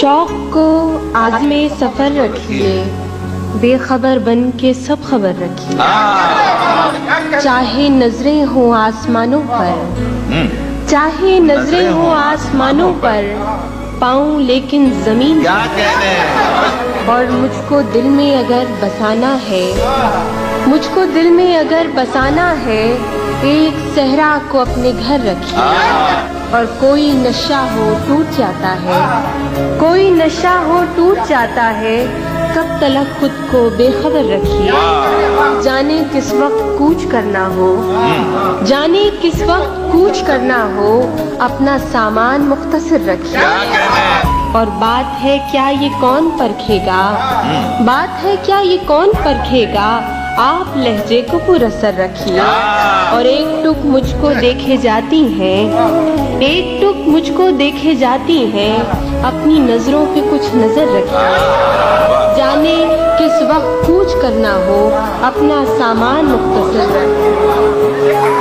शौक को आज़मे सफ़र रखिए, बेखबर बन के सब खबर रखिए। चाहे नजरें हो आसमानों पर, चाहे नजरें हो आसमानों पर, पाऊं लेकिन जमीन और मुझको दिल में अगर बसाना है, मुझको दिल में अगर बसाना है, एक सहरा को अपने घर रखिए। और कोई नशा हो टूट जाता है, कोई नशा हो टूट जाता है, कब तलक खुद को बेखबर रखिए। जाने किस वक्त कूच करना हो, जाने किस वक्त कूच करना हो, अपना सामान मुख्तसर रखिए। और बात है क्या ये कौन परखेगा, बात है क्या ये कौन परखेगा, आप लहजे को पुरस्सर रखिए। और एक टुक मुझको देखे जाती हैं, एक टुक मुझको देखे जाती हैं, अपनी नजरों पे कुछ नजर रखिए। जाने किस वक्त कूच करना हो, अपना सामान मुख्तसर रखिए।